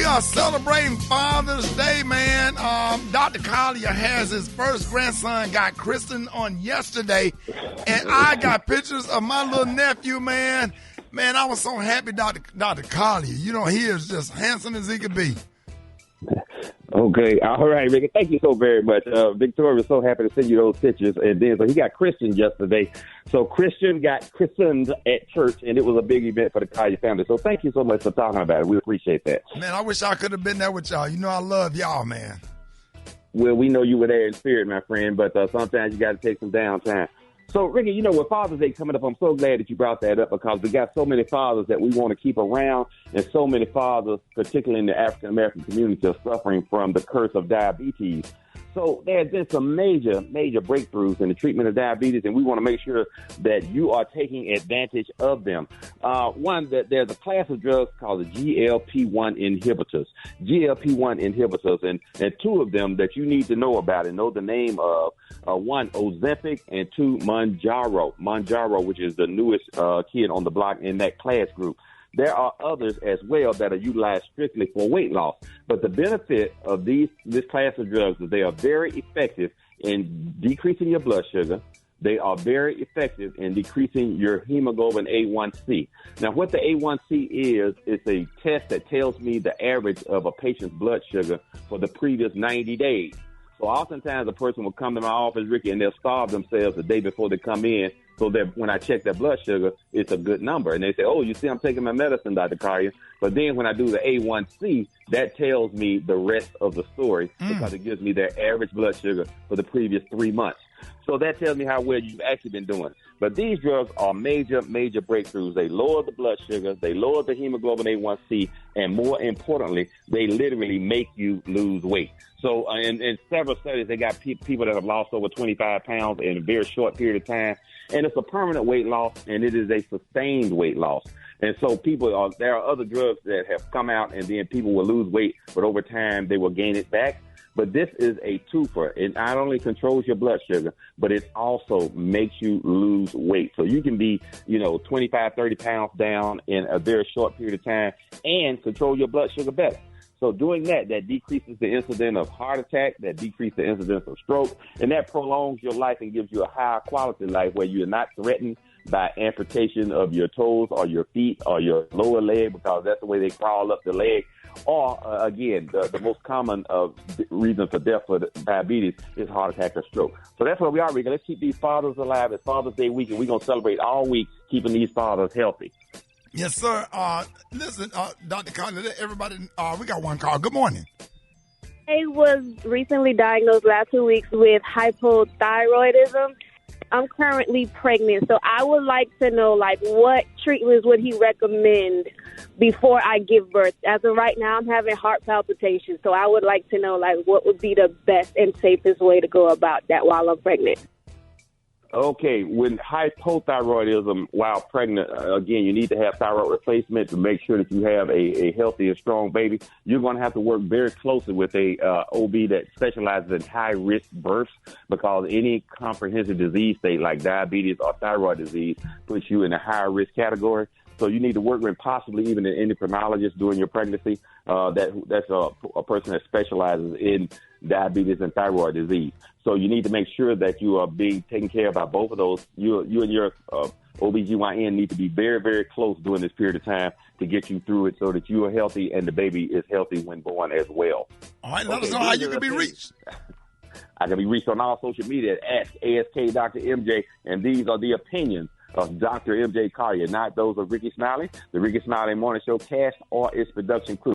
are celebrating Father's Day, man. Dr. Collier has his first grandson got christened on yesterday, and I got pictures of my little nephew, man. Man, I was so happy, Dr. Collier. You know, he is just handsome as he could be. Okay, all right, Rickey. Thank you so very much. Victoria was so happy to send you those pictures. And then, so he got christened yesterday. So Christian got christened at church, and it was a big event for the Collier family. So thank you so much for talking about it. We appreciate that. Man, I wish I could have been there with y'all. You know I love y'all, man. Well, we know you were there in spirit, my friend, but sometimes you got to take some downtime. So, Rickey, you know, with Father's Day coming up, I'm so glad that you brought that up because we got so many fathers that we want to keep around, and so many fathers, particularly in the African-American community, are suffering from the curse of diabetes. So there's been some major breakthroughs in the treatment of diabetes, and we want to make sure that you are taking advantage of them. There's a class of drugs called the GLP-1 inhibitors. GLP-1 inhibitors, and two of them that you need to know about and know the name of, one, Ozempic, and two, Mounjaro, which is the newest kid on the block in that class group. There are others as well that are utilized strictly for weight loss. But the benefit of this class of drugs is they are very effective in decreasing your blood sugar. They are very effective in decreasing your hemoglobin A1C. Now, what the A1C is, it's a test that tells me the average of a patient's blood sugar for the previous 90 days. So oftentimes a person will come to my office, Rickey, and they'll starve themselves the day before they come in so that when I check their blood sugar, it's a good number. And they say, oh, you see, I'm taking my medicine, Dr. Collier. But then when I do the A1C, that tells me the rest of the story because it gives me their average blood sugar for the previous 3 months. So that tells me how well you've actually been doing. But these drugs are major breakthroughs. They lower the blood sugar, they lower the hemoglobin A1C, and more importantly, they literally make you lose weight. So in several studies, they got people that have lost over 25 pounds in a very short period of time. And it's a permanent weight loss, and it is a sustained weight loss. And so there are other drugs that have come out, and then people will lose weight, but over time they will gain it back. But this is a twofer. It not only controls your blood sugar, but it also makes you lose weight. So you can be, 25, 30 pounds down in a very short period of time and control your blood sugar better. So doing that decreases the incidence of heart attack, that decreases the incidence of stroke, and that prolongs your life and gives you a higher quality life where you're not threatened by amputation of your toes or your feet or your lower leg because that's the way they crawl up the leg. Or, again, the most common reason for death for diabetes is heart attack or stroke. So that's where we are, Rickey. Let's keep these fathers alive. It's Father's Day week, and we're going to celebrate all week keeping these fathers healthy. Yes, sir. Listen, Dr. Collier, everybody, we got one call. Good morning. I was recently diagnosed last 2 weeks with hypothyroidism. I'm currently pregnant, so I would like to know, what treatments would he recommend before I give birth? As of right now, I'm having heart palpitations, so I would like to know, what would be the best and safest way to go about that while I'm pregnant? Okay, with hypothyroidism while pregnant, again, you need to have thyroid replacement to make sure that you have a healthy and strong baby. You're going to have to work very closely with a OB that specializes in high-risk births because any comprehensive disease state like diabetes or thyroid disease puts you in a higher-risk category. So you need to work with possibly even an endocrinologist during your pregnancy. That's a person that specializes in diabetes and thyroid disease. So you need to make sure that you are being taken care of by both of those. You and your OBGYN need to be very, very close during this period of time to get you through it so that you are healthy and the baby is healthy when born as well. All right, let us know how you can be reached. I can be reached on all social media at ASK Dr. MJ, and these are the opinions of Dr. MJ Collier, not those of Rickey Smiley, the Rickey Smiley Morning Show cast, or its production crew.